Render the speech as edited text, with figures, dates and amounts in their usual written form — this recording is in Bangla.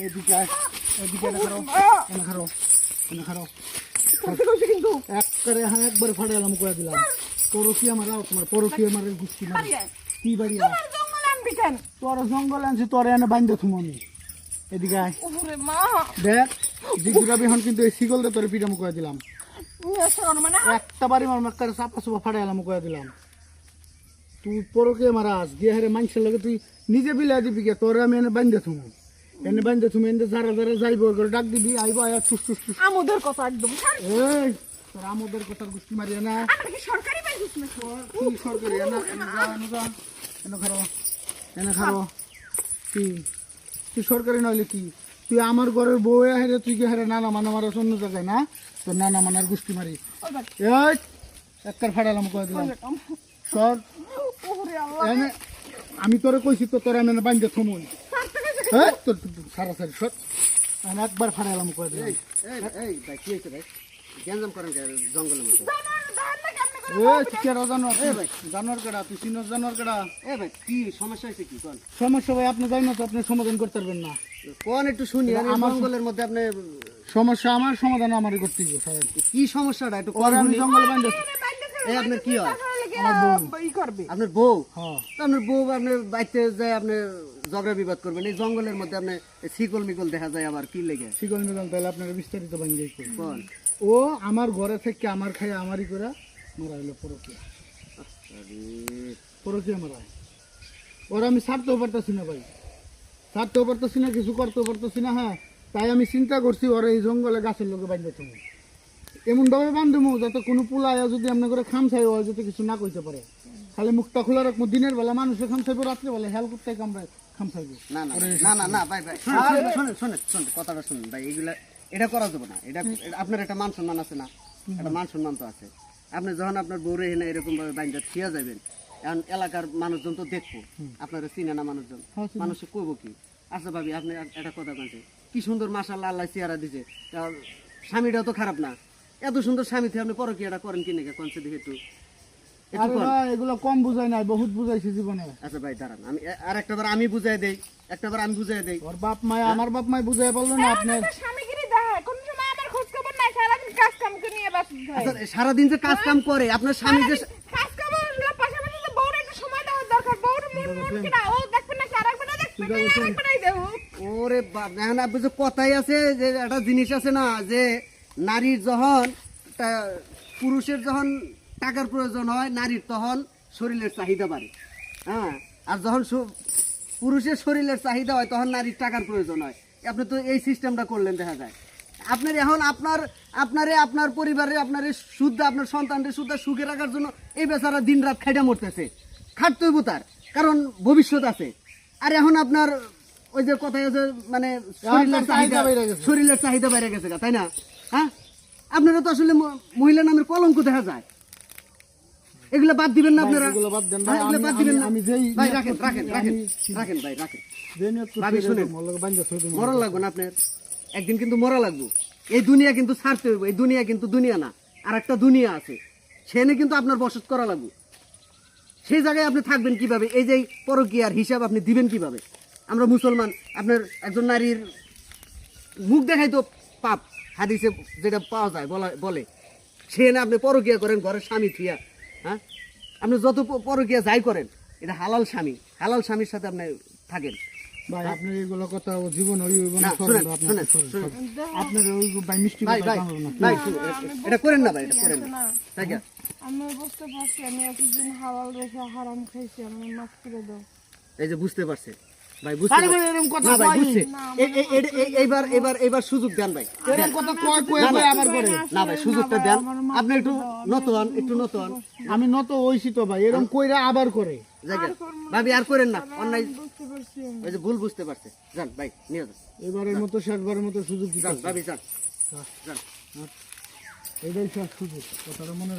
এদিকে আয়, এদিকে এনে খারো, এনে খারো, এনে খারো। কিন্তু একবারে হ্যাঁ একবারে ফাড়ে এলাম করে দিলাম। পরকি আমার তোমার পরকি আমার গুষ্টি মারি কি বাড়িয়া জঙ্গল আনবি কেন? তোর জঙ্গল আনছি তোর এনে বাইন্দে থুম আমি। এদিকে আয় ওরে মা দেখ জিগুরা বিহন কিন্তু এই শিকল দিয়ে তোর পিঠা মুখে দিলাম। মানে একটা বাড়ি মার মাক্কারে চাপা চুপা ফাড়ে এলাম করে দিলাম। তুই পরকে মারাস গিয়ে হারে মানুষের লগে তুই নিজে বিলাই দিবি কে তোর আমি এনে বাইন্দে থুম এনে বাইন্দে থুম এনে যারা যারা যাইব করে ডাক দিবি আইব আয়া ঠুস ঠুস ঠুস। আমোদের কথা একদম এই তোর আমাদের কথার গুষ্টি মারিয়া না আমরা কি সরকারি পাইছিস না? কি সরকারি এনে এনে যা এনে যা এনে খারো এনে খারো কি তুই সরকারি নইলে কি তুই আমার ঘরের বউ হেরে তুই কি হারে নানা মানা মারা অন্য জায়গায় না তোর নানা মানার গুষ্টি মারি এই একটার ফাড়ালাম করে দিলাম সর ওরে আল্লাহ এনে আমি তোরে কইছি তো তোর আমি বাইন্দে থমুন হ্যাঁ তোর সারা সারি সর আমি একবার ফাড়ালাম করে দিলাম। এই ভাই কি হয়েছে ভাই গ্যাঞ্জাম করেন জঙ্গলের মধ্যে জানোয়ার কেডা তুই চিনস জানোয়ার কেডা এ ভাই কি সমস্যা হয়েছে কি কোন সমস্যা ভাই আপনি যাই না তো আপনি সমাধান করতে পারবেন না। কোন একটু শুনি আর এই জঙ্গলের মধ্যে আপনি সমস্যা আমার সমাধান আমারই করতে হবে স্যার। কি সমস্যাটা একটু পরে আমি জঙ্গলে বাইন্দে এই আপনার কি হয় ই করবে আপনার বউ হ্যাঁ তো আপনার বউ আপনি বাইতে যায় আপনি ঝগড়া বিবাদ করবেন এই জঙ্গলের মধ্যে আপনি শিকল মিকল দেখা যায় আবার কি লেগে শিকল মিকল তাহলে আপনার বিস্তারিত বাইন্দে কোন ও আমার ঘরে থেকে আমার খাই আমারই করে মারা হলো পরকিয়া পরকিয়া মারা ওরা আমি ছাড়তেও পারতেছি না ভাই ছাড়তেও পারতেছি না কিছু করতেও পারতেছি না। হ্যাঁ তাই আমি চিন্তা করছি ওরা এই জঙ্গলে গাছের লোকে বাইন্দে তুমি এমনভাবে বান্ধবো যাতে কোনো পোলায় যদি আপনার করে খামছাই হয় যাতে কিছু না কইতে পারে খালি মুখটা খোলা রাখবো দিনের বেলা মানুষের খামছাইবো রাত্রে বেলা হেল করতে কামড়ায় খামছাইবো না না না না না ভাই ভাই শুনেন শুনেন শুনেন কথাটা শুনুন ভাই এগুলা এটা করা যাবে না এটা আপনার একটা মান সম্মান আছে না একটা মান সম্মান তো আছে আপনি যখন আপনার বউরে এনে এরকম ভাবে বাইন্দা থিয়া যাবেন এখন এলাকার মানুষজন তো দেখবো আপনারা চিনে না মানুষজন মানুষে কইব কি আচ্ছা ভাবি আপনি একটা কথা বলছে কি সুন্দর মাশাআল্লাহ আল্লাহ চেহারা দিছে স্বামীটাও তো খারাপ না এত সুন্দর স্বামী থেকে আপনি পরকীয়াটা করেন কি নাকি কোন দিকে একটু আরে ভাই এগুলো কম বুঝাই নাই বহুত বুঝাইছি জীবনে। আচ্ছা ভাই দাঁড়ান আমি আর একটাবার আমি বুঝাই দেই একটাবার আমি বুঝাই দেই ওর বাপ মায় আমার বাপ মায় বুঝাই পারলো না আপনার স্বামীগিরি দেখায় কোন সময় আমার খোঁজ খবর নাই সারাদিন কাজ কাম করে নিয়ে ব্যস্ত থাকে আচ্ছা সারাদিন যে কাজ কাম করে আপনার স্বামী যে কাজ কাম হলো পাশাপাশি তো বউর একটু সময় দেওয়া দরকার বউর মন কিনা ও দেখবে না আরেকবার দেখবে না আরেকবারই দেবো ওরে বাপ এখন আপনি যে কথাই আছে যে একটা জিনিস আছে না যে নারীর যখন পুরুষের যখন টাকার প্রয়োজন হয় নারীর তখন শরীরের চাহিদা বাড়ে হ্যাঁ আর যখন পুরুষের শরীরের চাহিদা হয় তখন নারীর টাকার প্রয়োজন হয় আপনি তো এই সিস্টেমটা করলেন দেখা যায় আপনার এখন আপনার পরিবারে আপনার শুদ্ধ আপনার সন্তানদের শুদ্ধ সুখে রাখার জন্য এই বেচারা দিন রাত খাইটা মরতেছে খাটতে হইব তার কারণ ভবিষ্যৎ আছে আর এখন আপনার ওই যে কথাই আছে মানে শরীরের চাহিদা বেড়ে গেছে তাই না হ্যাঁ আপনারা তো আসলে মহিলা নামের কলঙ্ক দেখা যায় এগুলো বাদ দিবেন না আপনারা এগুলো বাদ দেন হ্যাঁ, এগুলো বাদ দিবেন না আমি যেই ভাই রাখেন রাখেন রাখেন রাখেন ভাই রাখেন ভাবি শুনেন মরা লাগবে না আপনার একদিন কিন্তু মরা লাগবে এই দুনিয়া কিন্তু ছাড়তে হইব এই দুনিয়া কিন্তু দুনিয়া না আর একটা দুনিয়া আছে সেখানে কিন্তু আপনার বসত করা লাগবে সেই জায়গায় আপনি থাকবেন কিভাবে এই যে পরকীয়ার হিসাব আপনি দিবেন কিভাবে আমরা মুসলমান আপনার একজন নারীর মুখ দেখাই তো পাপ হাদিসে যেটা পাওয়া যায় বলে সেখানে আপনি পরকীয়া করেন ঘরের স্বামী থিয়া হ্যাঁ আপনি যত পরকীয়া যাই করেন এটা হালাল স্বামীর সাথে আপনি থাকেন ভাই আপনার এইগুলো কথা জীবন হইব না আপনার ওই ভাই মিষ্টি ভাই ভাই ভাই এটা করেন না ভাই এটা করেন না ঠিক আছে আমি বুঝতে পারছি আমি এতদিন হালাল রেখে হারাম খাইছি আমি মাফ করে দাও এই যে বুঝতে পারছে ভাই বুঝতে এরকম কথা না ভাই কয় বুঝছে এইবার সুযোগ দেন ভাই এরকম কথা কয় আবার করে না ভাই সুযোগটা দেন আপনি একটু নতুন আমি নত হইছি তো ভাই এরকম কইরা আবার করে জায়গা ভাবি আর করেন না অন্যায় বুঝতে পারছি আমি। ওই যে ভুল বুঝতে পারছে যান ভাই নিয়ে যান এবারের মতো শেষবারের মতো সুযোগ দিতে যান ভাবি যান যান এটাই শেষ সুযোগ কথাটা মনে